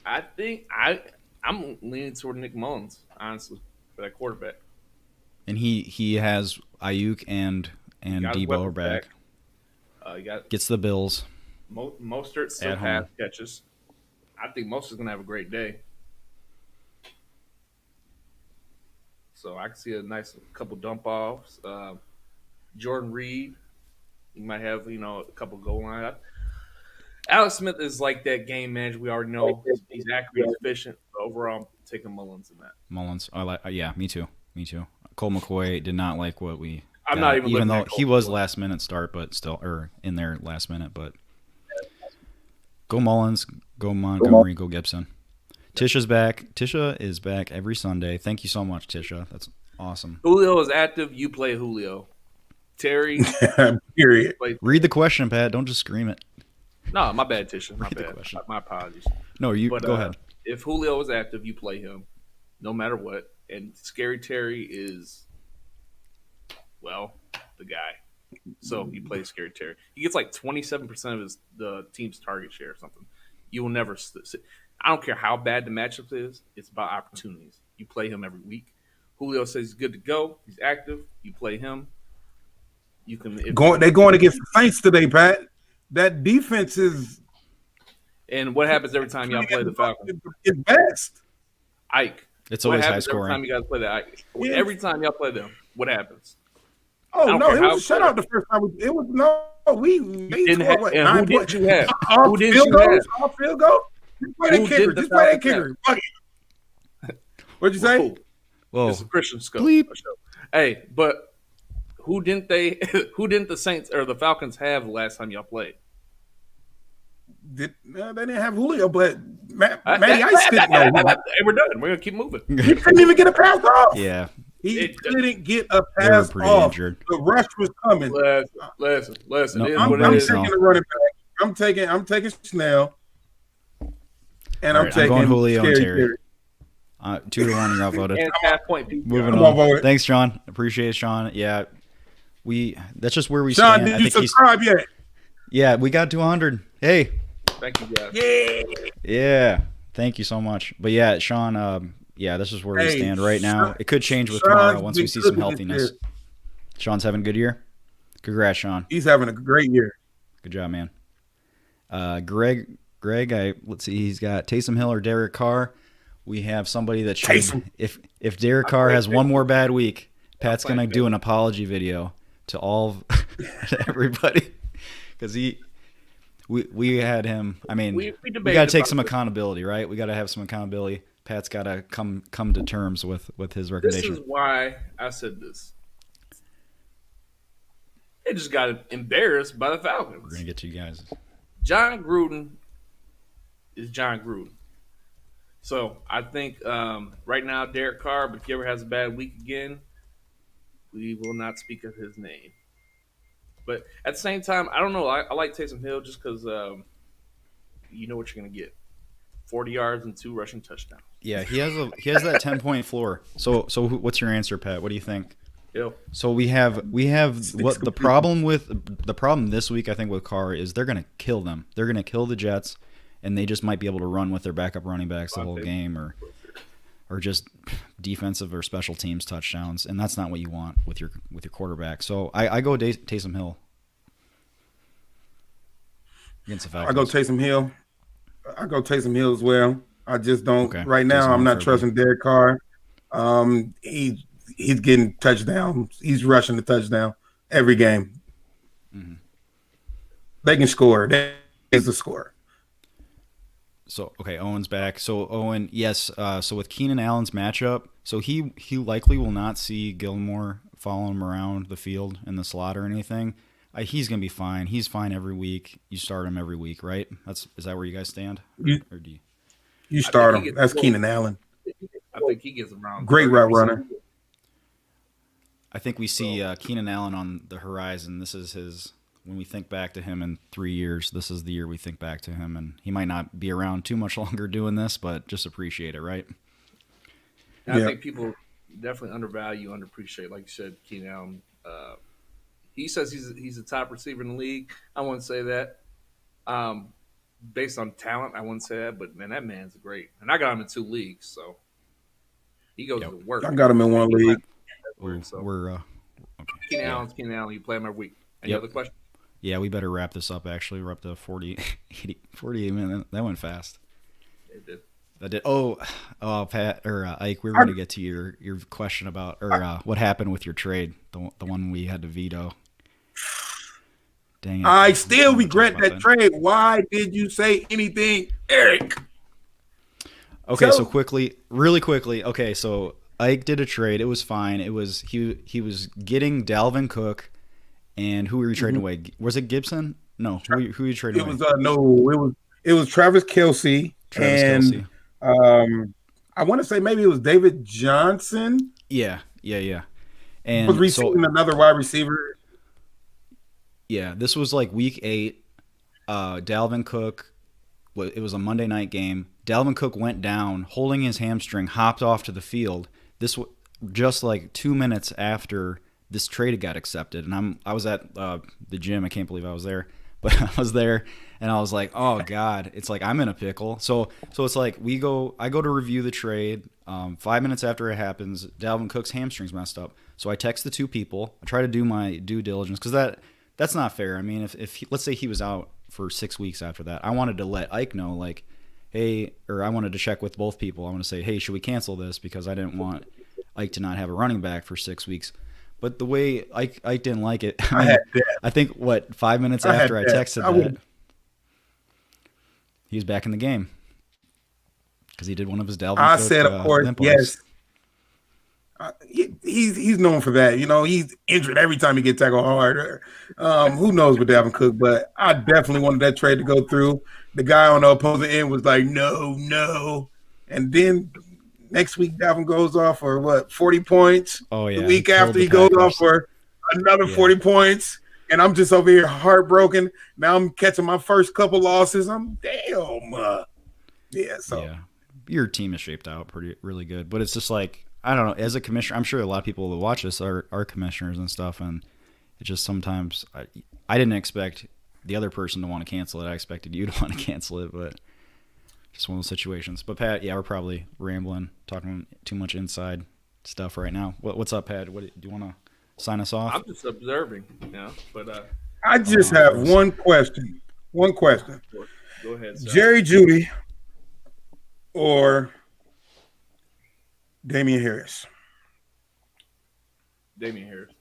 I think I'm leaning toward Nick Mullins, honestly, for that quarterback. And he has Ayuk and Got his Debo are weapons back. You got Gets the Bills. Mostert still At home. has catches. I think Mostert's gonna have a great day. So I can see a nice couple dump offs. Jordan Reed, he might have a couple goal line. Alex Smith is like that game manager. We already know he's accurate, he's efficient. But overall, I'm taking Mullins in that. Mullins. Yeah, me too. Cole McCoy did not like what we. I'm got, not even even looking though at Cole he was McCoy. last minute start, but still, or in there last minute, but go Mullins, go Montgomery, go Gibson. Tisha's back. Tisha is back every Sunday. Thank you so much, Tisha. That's awesome. Julio is active. You play Julio. Terry, Period. Read the question, Pat. Don't just scream it. no, my bad, Tisha. My Read the bad. question. My apologies. No, you But, go ahead. If Julio is active, you play him, no matter what. And Scary Terry is, well, the guy. So you play Scary Terry. He gets like 27% of the team's target share or something. You will never. I don't care how bad the matchup is. It's about opportunities. You play him every week. Julio says he's good to go. He's active. You play him. You can. They're going against the Saints today, Pat. That defense is. And what happens every time y'all play the Falcons? It's best. Ike. It's What always high happens every time scoring. you guys play the Ike? Yeah. Every time y'all play them, what happens? Oh don't no, care it how was a shutout the first time. It was no. They Didn't scored have, what, and 9 who did points? you have? All Who did field you goals. have? All field goals. Just play that Who kicker. did the Just play that Falcons kicker. Fuck it. What'd you say? Whoa. Whoa. It's a Christian scope. Bleep. Show. Hey, but who didn't who didn't the Saints or the Falcons have the last time y'all played? They didn't have Julio, but Matty Ice didn't know. Hey, we're done. We're gonna keep moving. He couldn't even get a pass off. Yeah, He couldn't get a they were pass pretty off. injured. The rush was coming. Listen. No, It is I'm what it taking is. no. the running back. I'm taking Snell, and All I'm right, I'm going taking Julio and Scary Terry. Terry. 2-1, you're outvoted. And half point Moving I'm on. outvoted. Thanks, Sean. Appreciate it, Sean. Yeah, that's just where we Sean, stand. did I you think he's. subscribe yet? Yeah, we got to 100. Hey, Thank you, guys. Yeah. yeah. Thank you so much. But yeah, Sean. Yeah, this is where we Hey, stand right now. Sean- It could change with Sean's tomorrow once we been see some cooking this healthiness. year. Sean's having a good year. Congrats, Sean. He's having a great year. Good job, man. Greg, let's see. He's got Taysom Hill or Derek Carr. We have somebody that should. Taysom. If Derek Carr has one more bad week, Pat's playing gonna do an apology video to all to everybody because we had him. I mean, We we debated got to take about some this. accountability, right? We got to have some accountability. Pat's got to come to terms with his This recommendation. is why I said this. They just got embarrassed by the We're Falcons. gonna get to you guys. John Gruden is John Gruden. So I think right now, Derek Carr, but if he ever has a bad week again, we will not speak of his name. But at the same time, I don't know. I like Taysom Hill just because you know what you're going to get: 40 yards and 2 rushing touchdowns. Yeah, he has that 10-point floor. So what's your answer, Pat? What do you think? Hill. So we have what the problem this week I think with Carr is they're gonna kill them. They're gonna kill the Jets, and they just might be able to run with their backup running backs the whole game, or just defensive or special teams touchdowns, and that's not what you want with your quarterback. So I go Taysom Hill against the Falcons. I go Taysom Hill. I go Taysom Hill as well. I just don't Okay. right now. Taysom I'm Hill not for trusting Derek Carr. He's getting touchdowns. He's rushing the touchdown every game. Mm-hmm. They can score. They is the score. So okay, Owen's back. So Owen, yes. So with Keenan Allen's matchup, so he likely will not see Gilmore following him around the field in the slot or anything. He's gonna be fine. He's fine every week. You start him every week, right? Is that where you guys stand? Or do you? You start think he him. gets That's Keenan Allen. I think he gets around. Great 30%. route runner. I think we see Keenan Allen on the horizon. This is his. When we think back to him in 3 years, this is the year we think back to him, and he might not be around too much longer doing this, but just appreciate it, right? And Yeah. I think people definitely undervalue, underappreciate, like you said, Keenan Allen. He says he's a top receiver in the league. I wouldn't say that. Based on talent, I wouldn't say that, but man, that man's great. And I got him in 2 leagues, so he goes to work. I got him in one league. So We're okay. Keenan Allen's Keenan Allen. You play him every week. Any Yep. other questions? Yeah, we better wrap this up. Actually, we're up to 48 minutes. That went fast. It did. That did. Oh, Pat or Ike, we were going to get to your question about what happened with your trade, the one we had to veto. Dang it! I still regret Talk about that trade. Why did you say anything, Eric? Okay, so So- really quickly. Okay, so Ike did a trade. It was fine. It was he was getting Dalvin Cook, and who were you trading away? Was it Gibson? No, who were you trading It away? was it was Travis Kelce Travis and Kelce. I want to say maybe it was David Johnson Yeah. And was receiving another wide receiver. yeah, this was like week 8. Dalvin Cook. It was a Monday night game. Dalvin Cook went down, holding his hamstring, hopped off to the field. This was just like 2 minutes after this trade got accepted, and I was at the gym. I can't believe I was there, but I was there, and I was like, oh God, it's like I'm in a pickle. So it's like I go to review the trade. 5 minutes after it happens, Dalvin Cook's hamstring's messed up. So I text the 2 people. I try to do my due diligence because that's not fair. I mean, if let's say he was out for 6 weeks after that, I wanted to let Ike know, like, hey, or I wanted to check with both people. I want to say, hey, should we cancel this? Because I didn't want Ike to not have a running back for 6 weeks. But the way Ike didn't like it, I think, 5 minutes after I texted that, he was back in the game because he did one of his Dalvin I Cook, said, of course, limp yes. plays. He's known for that. You know, he's injured every time he gets tackled hard. Who knows with Dalvin Cook? But I definitely wanted that trade to go through. The guy on the opposing end was like, no. And then next week, Dalvin goes off for 40 points. Oh yeah. The week killed after, the he goes Packers. off for another 40 points. and I'm just over here heartbroken. Now I'm catching my first couple losses. I'm damn. Yeah, so Yeah, your team is shaped out really good, but it's just like I don't know. As a commissioner, I'm sure a lot of people that watch this are commissioners and stuff, and it just sometimes I didn't expect the other person to want to cancel it. I expected you to want to cancel it, but just one of those situations. But Pat, yeah, we're probably rambling, talking too much inside stuff right now. What's up, Pat? Do you want to sign us off? I'm just observing, but I just have one question. One question. go ahead, sir. Jerry Jeudy or Damian Harris? Damian Harris.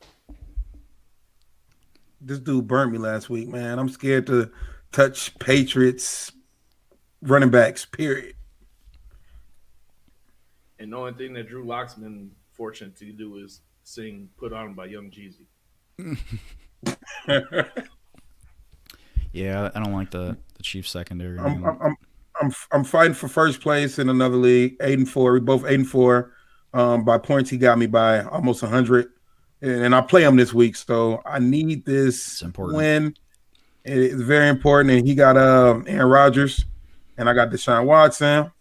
This dude burnt me last week, man. I'm scared to touch Patriots running backs, period. And the only thing that Drew Lock's been fortunate to do is sing "Put On" by Young Jeezy. Yeah, I don't like the Chiefs secondary. I'm fighting for first place in another league, 8-4. We both 8-4. By points, he got me by almost 100, and I play him this week, so I need this win. It's very important. And he got Aaron Rodgers, and I got Deshaun Watson,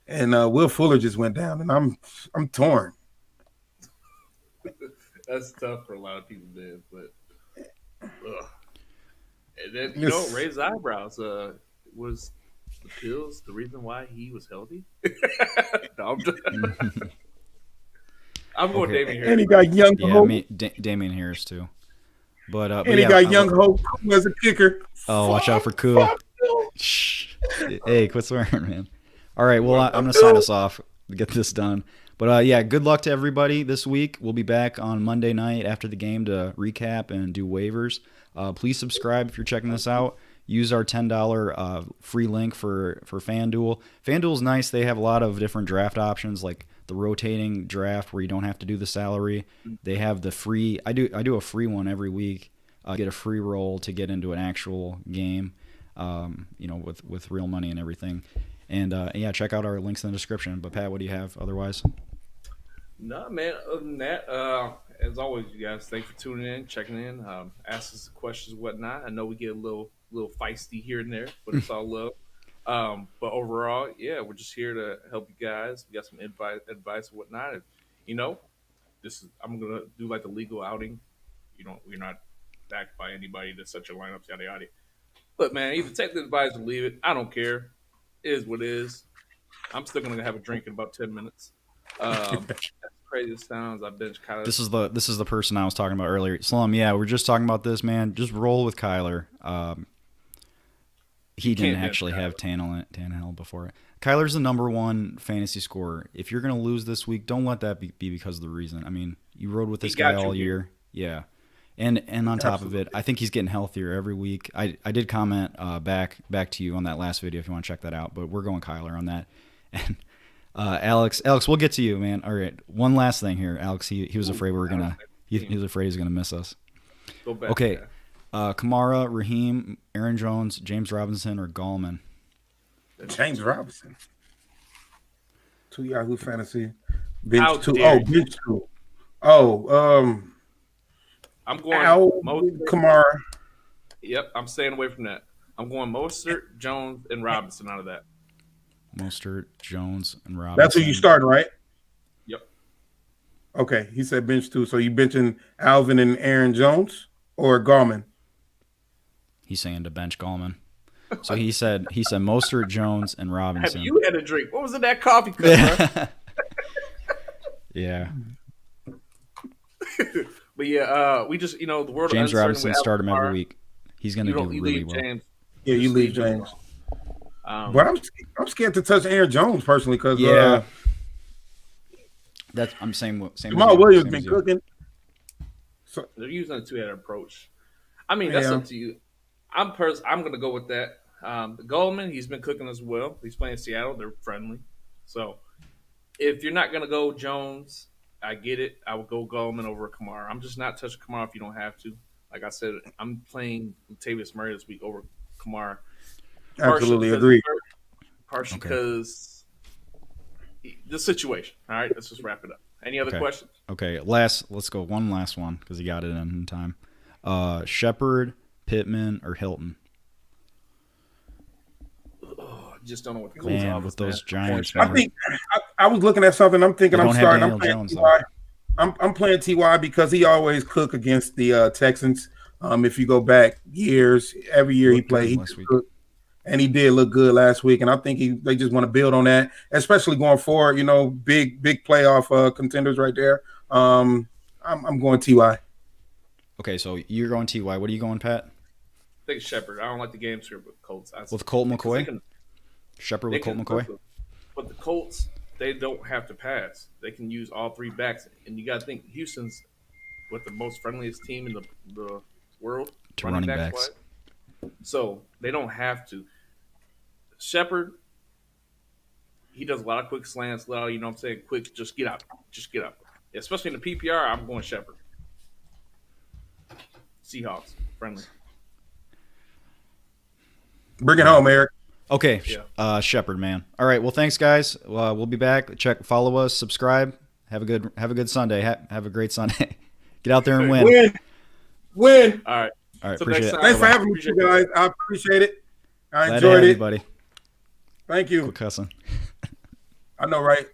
and Will Fuller just went down, and I'm torn. That's tough for a lot of people, man. But and then raise eyebrows. Was the pills the reason why he was healthy? No, I'm going Damian Harris. And he got young Hope. Damian Harris too. But and he got young Hope as a kicker. Oh, watch out for Koo. Shh. Hey, quit swearing, man. All right, well, I'm going to sign us off to get this done. But, yeah, good luck to everybody this week. We'll be back on Monday night after the game to recap and do waivers. Please subscribe if you're checking this out. Use our $10 free link for FanDuel. FanDuel's nice. They have a lot of different draft options, like the rotating draft where you don't have to do the salary. They have the free – I do a free one every week. Get a free roll to get into an actual game, with real money and everything. And, yeah, check out our links in the description. But, Pat, what do you have otherwise? No, man. Other than that, as always, you guys, thanks for tuning in, checking in, asking us questions and whatnot. I know we get a little feisty here and there, but it's all love. But overall, yeah, we're just here to help you guys. We got some advice and whatnot. And, I'm going to do like the legal outing. We're not backed by anybody to set your lineups, yada, yada. But, man, either take the advice or leave it. I don't care. It is what it is. I'm still going to have a drink in about 10 minutes. As crazy as it sounds, I've been kind of. This is the person I was talking about earlier. Slum, yeah, we're just talking about this, man. Just roll with Kyler. He didn't actually have Tannehill before it. Kyler's the number one fantasy scorer. If you're going to lose this week, don't let that be because of the reason. I mean, you rode with this guy all year. Yeah. And on top of it, I think he's getting healthier every week. I did comment back to you on that last video if you want to check that out, but we're going Kyler on that. And Alex, we'll get to you, man. All right, one last thing here, Alex. He was afraid he was afraid he was gonna miss us. Go back. Okay, Kamara, Raheem, Aaron Jones, James Robinson, or Gallman? James Robinson. 2 Yahoo Fantasy. Bench 2. Oh, bench 2. Oh, I'm going Kamara. Yep, I'm staying away from that. I'm going Mostert, Jones, and Robinson out of that. Mostert, Jones, and Robinson. That's who you starting, right? Yep. Okay, he said bench 2. So you benching Alvin and Aaron Jones or Gallman? He's saying to bench Gallman. So he said Mostert, Jones, and Robinson. Have you had a drink? What was in that coffee cup, bro? Yeah. But yeah, we just the world. James Robinson start him every week. He's going to do really well. James. Yeah, you leave James. But I'm scared to touch Aaron Jones personally because that's I'm same. Jamal Williams been cooking. So they're using a two-headed approach. I mean, that's up to you. I'm going to go with that. The Goldman, he's been cooking as well. He's playing Seattle. They're friendly. So if you're not going to go Jones, I get it. I would go Goldman over Kamara. I'm just not touching Kamara if you don't have to. Like I said, I'm playing Latavius Murray this week over Kamara. Absolutely agree. Partially because the situation. All right, let's just wrap it up. Any other questions? Okay, let's go one last one because you got it in time. Shepard, Pittman, or Hilton. I just don't know what the Colts Man, offense with those is. Giants, I man. think I was looking at something. I'm thinking They I'm don't have starting. I'm Daniel playing Jones, though. Ty. I'm playing Ty because he always cook against the Texans. If you go back years, every year he Looked good played, he last just week. cooked. And he did look good last week, and I think they just want to build on that, especially going forward. You know, big playoff contenders right there. I'm going Ty. Okay, so you're going Ty. What are you going, Pat? I think Shepard. I don't like the games here with Colts. With Colt Because McCoy? Shepard they with Colt can McCoy? cook them. But the Colts, they don't have to pass. They can use all three backs, and you got to think Houston's with the most friendliest team in the world, To running backs. wise. So they don't have to. Shepard, he does a lot of quick slants, a lot of, you know what I'm saying, quick, just get out. Just get out. Especially in the PPR, I'm going Shepard. Seahawks, friendly. Bring it home, Eric. Okay, Yeah. Shepard, man. All right, well, thanks, guys. We'll be back. Follow us, subscribe. Have a good Sunday. Have a great Sunday. Get out there and win. Win. All right. All right, Till appreciate next it. time. Thanks for Bye-bye. having me, Appreciate you guys. I appreciate it. I Glad to have enjoyed you, it. buddy. Thank you. Quit cussing. I know, right?